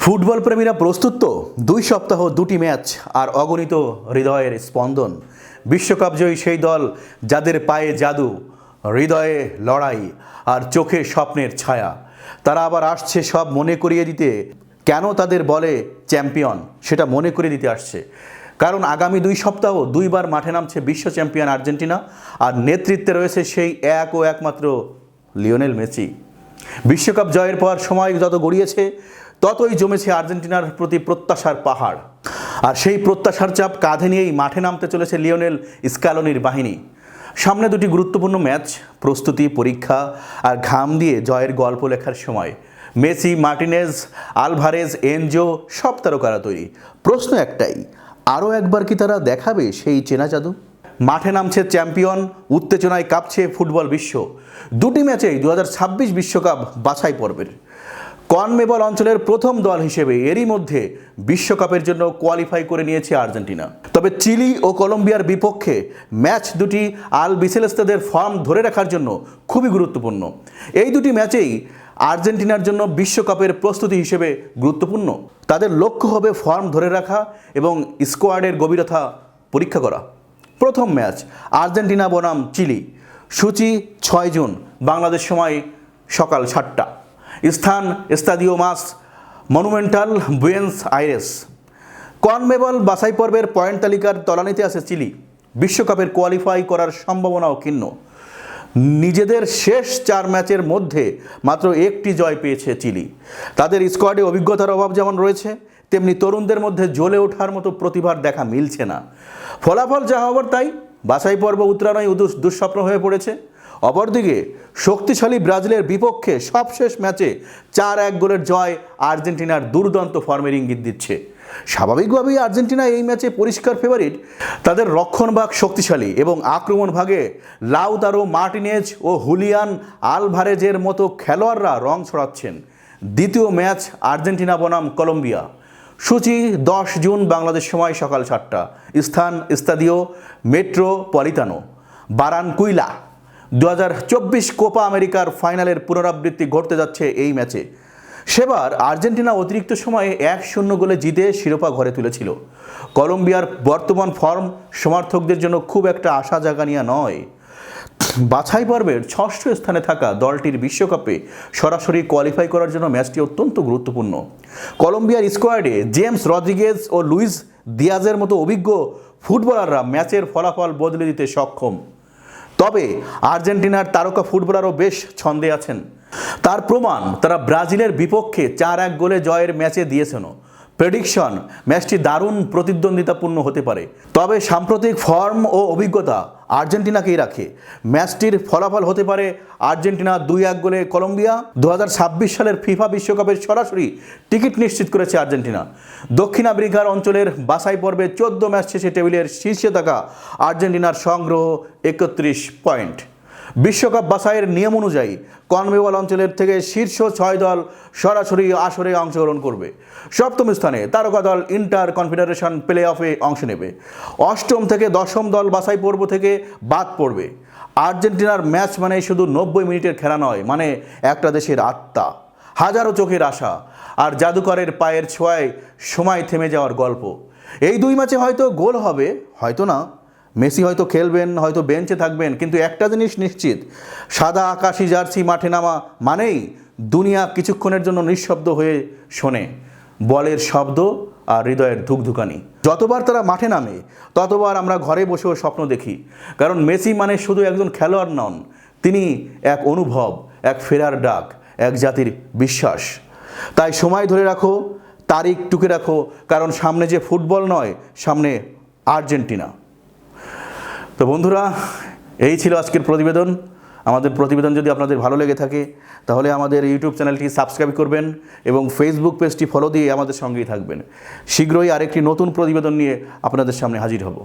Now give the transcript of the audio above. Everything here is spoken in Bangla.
ফুটবল প্রেমীরা প্রস্তুত তো? 2 সপ্তাহ 2টি ম্যাচ আর অগণিত হৃদয়ের স্পন্দন। বিশ্বকাপ জয়ী সেই দল যাদের পায়ে জাদু, হৃদয়ে লড়াই আর চোখে স্বপ্নের ছায়া, তারা আবার আসছে সব মনে করিয়ে দিতে। কেন তাদের বলে চ্যাম্পিয়ন সেটা মনে করিয়ে দিতে আসছে, কারণ আগামী 2 সপ্তাহ 2বার মাঠে নামছে বিশ্ব চ্যাম্পিয়ন আর্জেন্টিনা, আর নেতৃত্বে রয়েছে সেই এক ও একমাত্র লিওনেল মেসি। বিশ্বকাপ জয়ের পর সময় যত গড়িয়েছে ততই জমেছে আর্জেন্টিনার প্রতি প্রত্যাশার পাহাড়, আর সেই প্রত্যাশার চাপ কাঁধে নিয়েই মাঠে নামতে চলেছে লিওনেল স্ক্যালোনির বাহিনী। সামনে 2টি গুরুত্বপূর্ণ ম্যাচ, প্রস্তুতি, পরীক্ষা আর ঘাম দিয়ে জয়ের গল্প লেখার সময়। মেসি, মার্টিনেজ, আলভারেজ, এনজো সব তারকারা তৈরি। প্রশ্ন একটাই, আরও একবার কি তারা দেখাবে সেই চেনা জাদু? মাঠে নামছে চ্যাম্পিয়ন, উত্তেজনায় কাঁপছে ফুটবল বিশ্ব। 2টি ম্যাচেই 2026 বিশ্বকাপ বাছাই পর্বের কনমেবল অঞ্চলের প্রথম দল হিসেবে এরই মধ্যে বিশ্বকাপের জন্য কোয়ালিফাই করে নিয়েছে আর্জেন্টিনা। তবে চিলি ও কলম্বিয়ার বিপক্ষে ম্যাচ দুটি আলবিসেলেস্তেদের ফর্ম ধরে রাখার জন্য খুবই গুরুত্বপূর্ণ। এই 2টি ম্যাচেই আর্জেন্টিনার জন্য বিশ্বকাপের প্রস্তুতি হিসেবে গুরুত্বপূর্ণ। তাদের লক্ষ্য হবে ফর্ম ধরে রাখা এবং স্কোয়াডের গভীরতা পরীক্ষা করা। প্রথম ম্যাচ আর্জেন্টিনা বনাম চিলি, সূচি 6 জুন বাংলাদেশ সময় সকাল 7টা, স্থান এস্তাদিও মাস মনুমেন্টাল, বুয়েন্স আইরেস। কনমেবল বাছাই পর্বের পয়েন্ট তালিকার তলানিতে আছে চিলি। বিশ্বকাপের কোয়ালিফাই করার সম্ভাবনাও ক্ষীণ। নিজেদের শেষ 4 ম্যাচের মধ্যে মাত্র 1টি জয় পেয়েছে চিলি। তাদের স্কোয়াডে অভিজ্ঞতার অভাব যেমন রয়েছে, তেমনি তরুণদের মধ্যে জ্বলে ওঠার মতো প্রতিভার দেখা মিলছে না। ফলাফল যা হবার তাই, বাছাই পর্ব উত্তরানোই দুঃস্বপ্ন হয়ে পড়েছে। অপরদিকে শক্তিশালী ব্রাজিলের বিপক্ষে সবশেষ ম্যাচে 4-1 গোলের জয় আর্জেন্টিনার দুর্দান্ত ফর্মের ইঙ্গিত দিচ্ছে। স্বাভাবিকভাবেই আর্জেন্টিনা এই ম্যাচে পরিষ্কার ফেভারিট। তাদের রক্ষণভাগ শক্তিশালী এবং আক্রমণ ভাগে লাউতারো মার্টিনেজ ও হুলিয়ান আলভারেজের মতো খেলোয়াড়রা রং ছড়াচ্ছেন। দ্বিতীয় ম্যাচ আর্জেন্টিনা বনাম কলম্বিয়া, সূচি 10 জুন বাংলাদেশ সময় সকাল 7টা, স্থান এস্তাদিও মেট্রোপলিতানো, বারানকুইলা। 2024 কোপা আমেরিকার ফাইনালের পুনরাবৃত্তি ঘটতে যাচ্ছে এই ম্যাচে। সেবার আর্জেন্টিনা অতিরিক্ত সময়ে 1-0 গোলে জিতে শিরোপা ঘরে তুলেছিল। কলম্বিয়ার বর্তমান ফর্ম সমর্থকদের জন্য খুব একটা আশা জাগানিয়া নয়। বাছাই পর্বের 6ষ্ঠ স্থানে থাকা দলটির বিশ্বকাপে সরাসরি কোয়ালিফাই করার জন্য ম্যাচটি অত্যন্ত গুরুত্বপূর্ণ। কলম্বিয়ার স্কোয়াডে জেমস রদ্রিগেজ ও লুইস দিয়াজের মতো অভিজ্ঞ ফুটবলাররা ম্যাচের ফলাফল বদলে দিতে সক্ষম। তবে আর্জেন্টিনার তারকা ফুটবলারও বেশ ছন্দে আছেন। তার প্রমাণ তারা ব্রাজিলের বিপক্ষে 4-1 গোলে জয়ের ম্যাচে দিয়েছেন। প্রেডিকশন, ম্যাচটি দারুণ প্রতিদ্বন্দ্বিতাপূর্ণ হতে পারে। তবে সাম্প্রতিক ফর্ম ও অভিজ্ঞতা আর্জেন্টিনাকেই রাখে। ম্যাচটির ফলাফল হতে পারে আর্জেন্টিনা 2-1 গোলে কলম্বিয়া। 2026 সালের ফিফা বিশ্বকাপের সরাসরি টিকিট নিশ্চিত করেছে আর্জেন্টিনা। দক্ষিণ আমেরিকার অঞ্চলের বাছাই পর্বে 14 ম্যাচ শেষে টেবিলের শীর্ষে থাকা আর্জেন্টিনার সংগ্রহ 31 পয়েন্ট। বিশ্বকাপ বাছাইয়ের নিয়ম অনুযায়ী কনমেবল অঞ্চলের থেকে শীর্ষ 6 দল সরাসরি আসরে অংশগ্রহণ করবে। 7ম স্থানে তারকা দল ইন্টার কনফেডারেশন প্লে অফে অংশ নেবে। 8ম থেকে 10ম দল বাছাই পর্ব থেকে বাদ পড়বে। আর্জেন্টিনার ম্যাচ মানে শুধু 90 মিনিটের খেলা নয়, মানে একটা দেশের আত্মা, হাজারো চোখের আশা আর জাদুকরের পায়ের ছোঁয়ায় সময় থেমে যাওয়ার গল্প। এই 2 ম্যাচে হয়তো গোল হবে, হয়তো না। মেসি হয়তো খেলবেন, হয়তো বেঞ্চে থাকবেন, কিন্তু একটা জিনিস নিশ্চিত, সাদা আকাশি জার্সি মাঠে নামা মানেই দুনিয়া কিছুক্ষণের জন্য নিঃশব্দ হয়ে শোনে। বলের শব্দ আর হৃদয়ের ধুকধুকানি। যতবার তারা মাঠে নামে ততবার আমরা ঘরে বসেও স্বপ্ন দেখি, কারণ মেসি মানে শুধু একজন খেলোয়াড় নন, তিনি এক অনুভব, এক ফেরার ডাক, এক জাতির বিশ্বাস। তাই সময় ধরে রাখো, তারিখ টুকে রাখো, কারণ সামনে যে ফুটবল নয়, সামনে আর্জেন্টিনা। তো বন্ধুরা, এই ছিল আজকের প্রতিবেদন। আমাদের প্রতিবেদন যদি আপনাদের ভালো লেগে থাকে তাহলে আমাদের ইউটিউব চ্যানেলটি সাবস্ক্রাইব করবেন এবং ফেসবুক পেজটি ফলো দিয়ে আমাদের সঙ্গেই থাকবেন। শীঘ্রই আরেকটি নতুন প্রতিবেদন নিয়ে আপনাদের সামনে হাজির হব।